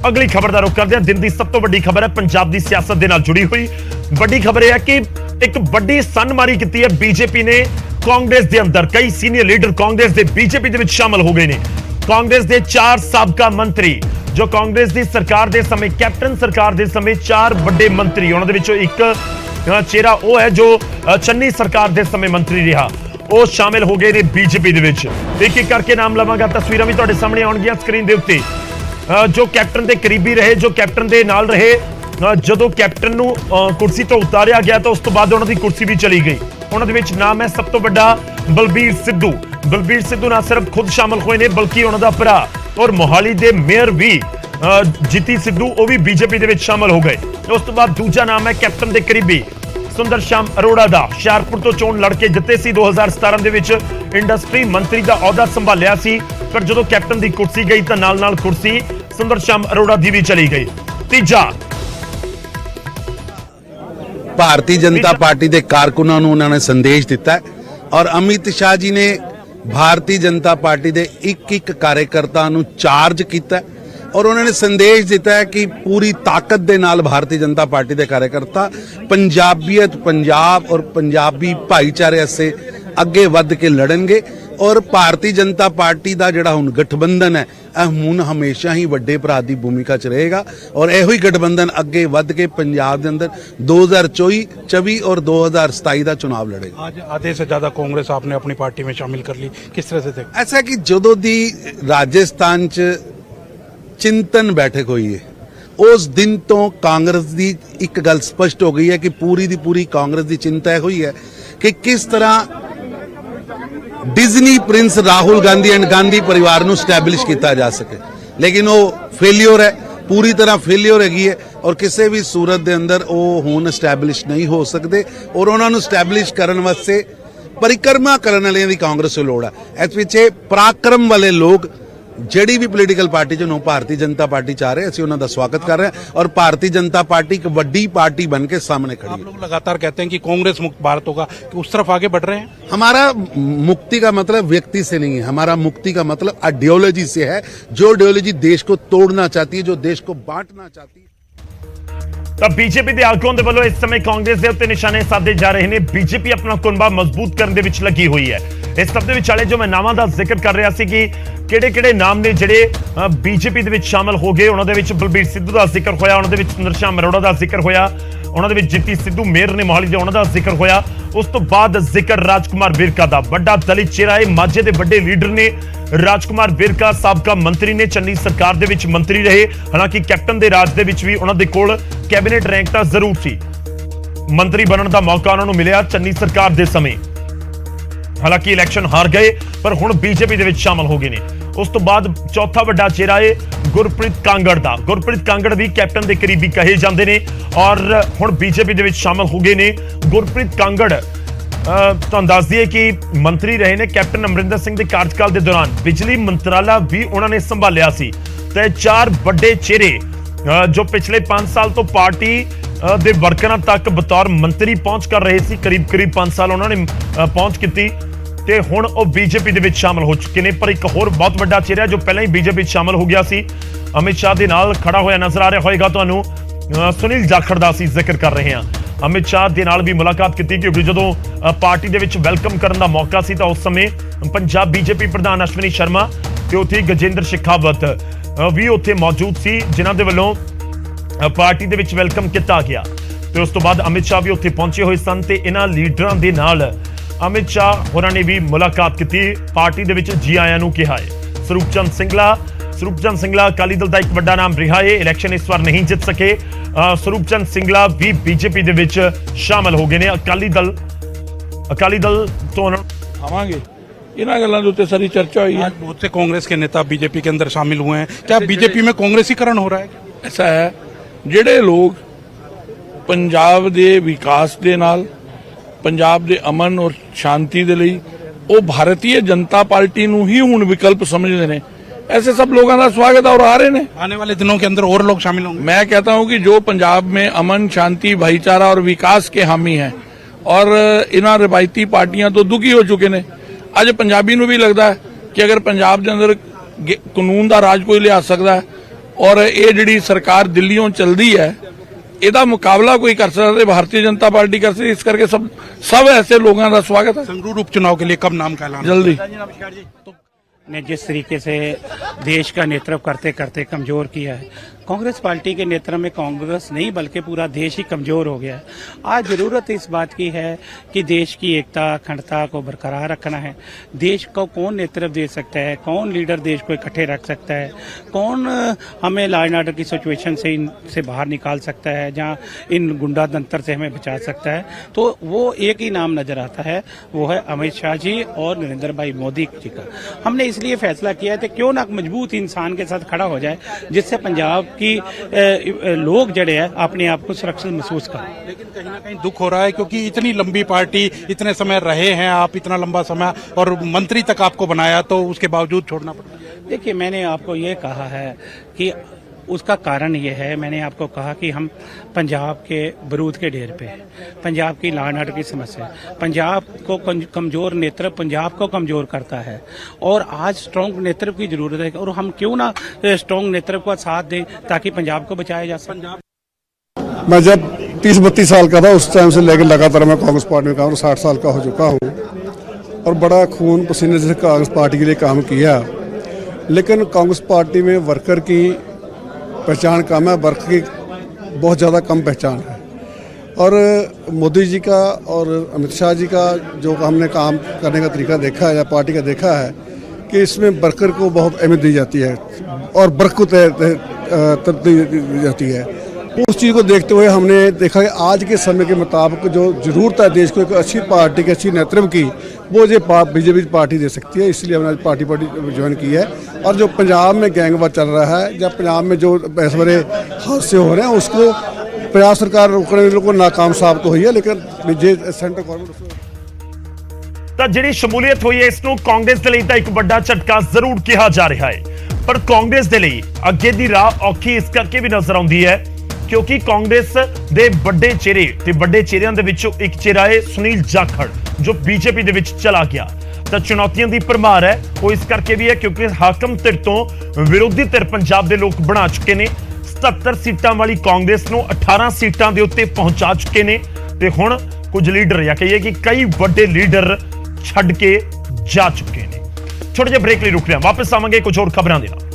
अगली खबर का रुख करते हैं। दिन की सब तो वड्डी खबर है पंजाब की सियासत के नाल जुड़ी हुई। वड्डी खबर यह है कि एक वड्डी सनमारी की है बीजेपी ने कांग्रेस के अंदर। कई सीनियर लीडर कांग्रेस के बीजेपी के शामिल हो गए हैं। कांग्रेस के 4 साबका मंत्री जो कांग्रेस की सरकार के समय कैप्टन सरकार के समय 4 बड़े मंत्री, उन्होंने एक चेहरा वह है जो चन्नी सरकार के समय मंत्री रहा, वो शामिल हो गए बीजेपी के। एक एक करके नाम लवांगा, तस्वीरां भी तुहाडे सामने आउणगीਆਂ स्क्रीन के उत्ते। जो कैप्टन के करीबी रहे, जो कैप्टन के नाल रहे, जो कैप्टन नूं कुर्सी तो उतारिया गया तो उस तो बाद उन्होंने कुर्सी भी चली गई। उन्होंने नाम है सब तो बड़ा बलबीर सिद्धू। बलबीर सिद्धू ना सिर्फ खुद शामिल हुए हैं बल्कि उन्होंने भरा और मोहाली के मेयर भी जीती सिद्धू वो भी बीजेपी के शामिल हो गए। उस तो बाद दूजा नाम है कैप्टन के करीबी सुंदर श्याम अरोड़ा का। हुशियारपुर तो चोण लड़के जिते सी 2017 इंडस्ट्री मंत्री का अहुदा संभालिया सी, पर जो कैप्टन की कुर्सी गई तो नाल नाल कुर्सी सुंदर श्याम अरोड़ा की भी चली गई। तीजा भारतीय जनता पार्टी के कारकुनां नूं उन्होंने संदेश दिता है और अमित शाह जी ने भारतीय जनता पार्टी के एक कार्यकर्ता नूं चार्ज किया और उन्होंने संदेश दिता है कि पूरी ताकत दे नाल भारतीय जनता पार्टी के कार्यकर्ता पंजाबियत, पंजाब और पंजाबी भाईचारे से अगे वध के लड़नगे और भारतीय जनता पार्टी का जिहड़ा हुण गठबंधन है हुण हमेशा ही वड्डे भरा दी भूमिका च रहेगा और इहो ही गठबंधन अगे वध के पंजाब के अंदर 2024 और 2027 का चुनाव लड़ेगा। आज आधे से ज्यादा कांग्रेस आपने अपनी पार्टी में शामिल कर ली, किस तरह से देख? ऐसा कि जदों दी राजस्थान च चिंतन बैठक हुई है उस दिन तो कांग्रेस की एक गल स्पष्ट हो गई है कि पूरी दी पूरी कांग्रेस की चिंता हुई है कि किस तरह Disney Prince Rahul Gandhi and Gandhi परिवार को स्टैबलिश किया जा सके, लेकिन वो फेलियर है, पूरी तरह फेलियर हैगी है और किसी भी सूरत के अंदर वो हुण स्टैबलिश नहीं हो सकते और उन्होंने स्टैबलिश करने वास्ते परिक्रमा करने वाले की कांग्रेस को लोड़ है। इस पिछे पराक्रम वाले लोग ਜਿਹੜੀ भी पोलीटिकल पार्टी जो भारतीय जनता पार्टी चाह रहे हैं, असं उन्होंने स्वागत कर रहे हैं और भारतीय जनता पार्टी एक बड़ी पार्टी बन के सामने खड़ी है। आप लोग लगातार कहते हैं कि कांग्रेस मुक्त भारत होगा, कि उस तरफ आगे बढ़ रहे हैं? हमारा मुक्ति का मतलब व्यक्ति से नहीं है, हमारा मुक्ति का मतलब आइडियोलॉजी से है। जो आइडियोलॉजी देश को तोड़ना चाहती है, जो देश को बांटना चाहती है। तो बीजेपी के आगुओं के वालों इस समय कांग्रेस के उत्ते निशाने साधे जा रहे हैं। बीजेपी अपना कुनबा मजबूत करने के लगी हुई है। इस सब विचाले जो मैं नामां का जिक्र कर रहा सी कि किहड़े-किहड़े नाम ने जिहड़े बीजेपी दे विच शामिल हो गए। उन्हां दे विच बलबीर सिद्धू का जिक्र होया, उन्हां दे विच सुंदर श्याम अरोड़ा का जिक्र होया, उन्हां दे विच जीती सिद्धू मेयर ने मोहाली दे उन्हां दा जिक्र होया। उस तो बाद जिक्र राजकुमार विरका दा, बड़ा दलित चेहरा है, माझे दे बड़े लीडर ने। राजकुमार विरका साबका मंत्री ने, चन्नी सरकार दे विच मंत्री रहे, हालांकि कैप्टन दे राज दे विच भी उन्हां दे कोल कैबिनेट रैंक तां जरूर सी। मंत्री बनने का मौका उन्होंने मिलिया चन्नी सरकार के समय, हालांकि इलैक्शन हार गए पर हुण बीजेपी दे विच शामिल हो गए ने। उस तो बाद चौथा वड्डा चेहरा है गुरप्रीत कांगड़ दा। गुरप्रीत कांगड़ भी कैप्टन के करीबी कहे जाते हैं और हुण बीजेपी दे विच शामिल हो गए ने। गुरप्रीत कांगड़ तुहानूं दस दिए कि मंत्री रहे ने कैप्टन अमरिंदर सिंह के कार्यकाल के दौरान, बिजली मंत्राला भी उन्होंने संभालिया सी। ते 4 बड़े चेहरे जो पिछले 5 साल तो पार्टी दे वर्करां तक बतौर मंत्री पहुंच कर रहे सी, करीब 5 साल उन्होंने पहुंच की ते हुण वो बीजेपी दे विच शामिल हो चुके हैं। पर एक होर बहुत बड़ा चेहरा जो पहले ही बीजेपी शामिल हो गया सी, अमित शाह के नाल खड़ा होया नजर आ रहा होगा तुहानूं, सुनील जाखड़ दा असीं जिक्र कर रहे हैं। अमित शाह के नाल भी मुलाकात की क्योंकि जो पार्टी दे विच वेलकम करने का मौका सी तो उस समय पंजाब बीजेपी प्रधान अश्विनी शर्मा ते उत्थे गजेंद्र शेखावत भी उत्थे मौजूद सी, जिन्हां दे वल्लों पार्टी दे विच वेलकम किया गया। तो उस तो बाद अमित शाह भी उत्थे पहुंचे हुए सन ते इन्हां लीडरां दे नाल अमित शाह होरां ने भी मुलाकात की, पार्टी दे विच जी आयां नूं कहा है। स्वरूपचंद सिंगला अकाली दल का एक बड़ा नाम रहा है, इलैक्शन इस बार नहीं जित सके। स्वरूपचंद सिंगला भी बीजेपी दे विच शामिल हो गए ने। अकाली दल तो आवांगे इन्हां गल्लां दे उत्ते सारी चर्चा हुई है। बहुत से कांग्रेस के नेता बीजेपी के अंदर शामिल हुए हैं, क्या बीजेपी में कांग्रेसीकरण हो रहा है? ऐसा है, जिहड़े लोग पंजाब दे विकास दे नाल, पंजाब दे अमन और शांति दे लई वो भारतीय जनता पार्टी नूं ही हुण विकल्प समझते हैं, ऐसे सब लोगों का स्वागत और आ रहे हैं। आने वाले दिनों के अंदर और लोग शामिल होंगे। मैं कहता हूं कि जो पंजाब में अमन, शांति, भाईचारा और विकास के हामी हैं और इन्हां रिवायती पार्टियां तो दुखी हो चुके ने। अज पंजाबी नूं भी लगता है कि अगर पंजाब के अंदर कानून का राज कोई लिया सकता है ਔਰ ਇਹ ਜਿਹੜੀ ਸਰਕਾਰ ਦਿੱਲੀੋਂ ਚੱਲਦੀ ਹੈ ਇਹਦਾ ਮੁਕਾਬਲਾ ਕੋਈ ਕਰ ਸਕਦਾ ਤੇ ਭਾਰਤੀ ਜਨਤਾ ਪਾर्टी कर सकती। इस करके सब ऐसे लोगों का स्वागत है। संगरूर उपचुनाव के लिए कब नाम का ऐलान? जल्दी। ने जिस तरीके से देश का नेतृत्व करते करते कमजोर किया है, कांग्रेस पार्टी के नेतृत्व में कांग्रेस नहीं बल्कि पूरा देश ही कमजोर हो गया है। आज जरूरत इस बात की है कि देश की एकता अखंडता को बरकरार रखना है। देश को कौन नेतृत्व दे सकता है, कौन लीडर देश को इकट्ठे रख सकता है, कौन हमें लॉ एंड ऑर्डर की सिचुएशन से इनसे बाहर निकाल सकता है, जहां इन गुंडा तंत्र से हमें बचा सकता है। तो वो एक ही नाम नजर आता है, वो है अमित शाह जी और नरेंद्र भाई मोदी जी का। हमने इसलिए फैसला किया है कि क्यों ना मजबूत इंसान के साथ खड़ा हो जाए, जिससे पंजाब की लोग जड़े हैं अपने आप को सुरक्षित महसूस करें। लेकिन कहीं ना कहीं दुख हो रहा है क्योंकि इतनी लंबी पार्टी, इतने समय रहे हैं आप, इतना लंबा समय, और मंत्री तक आपको बनाया, तो उसके बावजूद छोड़ना पड़ा। देखिए, मैंने आपको ये कहा है कि उसका कारण ये है, मैंने आपको कहा कि हम पंजाब के बरूद के ढेर पे हैं। पंजाब की लॉ एंड ऑर्डर की समस्या, पंजाब को कमजोर नेतृत्व पंजाब को कमजोर करता है और आज स्ट्रॉन्ग नेतृत्व की जरूरत है। और हम क्यों ना स्ट्रॉन्ग नेतृत्व का साथ दें ताकि पंजाब को बचाया जा सके। मैं जब 30-32 साल का था उस टाइम से लेकर लगातार मैं कांग्रेस पार्टी में काम, 60 साल का हो चुका हूँ और बड़ा खून पसीने से कांग्रेस पार्टी के लिए काम किया। लेकिन कांग्रेस पार्टी में वर्कर की पहचान कम है, वर्कर की बहुत ज़्यादा कम पहचान है। और मोदी जी का और अमित शाह जी का जो हमने काम करने का तरीका देखा है या पार्टी का देखा है कि इसमें वर्कर को बहुत अहमियत दी जाती है और वर्क को तरजीह दी जाती है। उस चीज़ को देखते हुए हमने देखा कि आज के समय के मुताबिक जो ज़रूरत है देश को एक अच्छी पार्टी की, अच्छी नेतृत्व की, वो ये बीजेपी पार्टी दे सकती है। इसलिए हमने आज पार्टी ज्वाइन की है। और जो पंजाब में गैंगवार चल रहा है, जब पंजाब में जो ऐसे बड़े हादसे हो रहे हैं, उसको पंजाब सरकार रोकने में को नाकाम साबित हुई है। लेकिन जे सेंटर गवर्नमेंट ਤਾਂ ਜਿਹੜੀ ਸ਼ਮੂਲੀਅਤ ਹੋਈ ਹੈ ਇਸ ਨੂੰ ਕਾਂਗਰਸ ਦੇ ਲਈ ਤਾਂ ਇੱਕ ਵੱਡਾ ਝਟਕਾ ਜ਼ਰੂਰ ਕਿਹਾ ਜਾ ਰਿਹਾ ਹੈ, ਪਰ ਕਾਂਗਰਸ ਦੇ ਲਈ ਅੱਗੇ ਦੀ ਰਾਹ ਔਖੀ ਇਸ ਕਰਕੇ ਵੀ ਨਜ਼ਰ ਆਉਂਦੀ ਹੈ ਕਿਉਂਕਿ ਕਾਂਗਰਸ ਦੇ ਵੱਡੇ ਚਿਹਰੇ ਤੇ ਵੱਡੇ ਚਿਹਰਿਆਂ ਦੇ ਵਿੱਚੋਂ ਇੱਕ ਚਿਹਰਾ ਹੈ ਸੁਨੀਲ ਜਾਖੜ ਜੋ ਬੀਜੇਪੀ ਦੇ ਵਿੱਚ ਚਲਾ ਗਿਆ। ਤਾਂ ਚੁਣੌਤੀਆਂ ਦੀ ਭਰਮਾਰ ਹੈ ਉਹ ਇਸ ਕਰਕੇ ਵੀ ਹੈ ਕਿਉਂਕਿ ਹਾਕਮ ਧਿਰ ਤੋਂ ਵਿਰੋਧੀ ਧਿਰ ਪੰਜਾਬ ਦੇ ਲੋਕ ਬਣਾ ਚੁੱਕੇ ਨੇ। 77 ਸੀਟਾਂ ਵਾਲੀ ਕਾਂਗਰਸ ਨੂੰ 18 ਸੀਟਾਂ ਦੇ ਉੱਤੇ ਪਹੁੰਚਾ ਚੁੱਕੇ ਨੇ ਤੇ ਹੁਣ ਕੁਝ ਲੀਡਰ ਜਾਂ ਕਹੀਏ ਕਿ ਕਈ ਵੱਡੇ ਲੀਡਰ ਛੱਡ ਕੇ ਜਾ ਚੁੱਕੇ ਨੇ। ਥੋੜੇ ਜਿਹੇ ਬ੍ਰੇਕ ਲਈ ਰੁਕ ਲਿਆ, ਵਾਪਸ ਆਵਾਂਗੇ ਕੁਝ ਹੋਰ ਖਬਰਾਂ ਦੇ ਨਾਲ।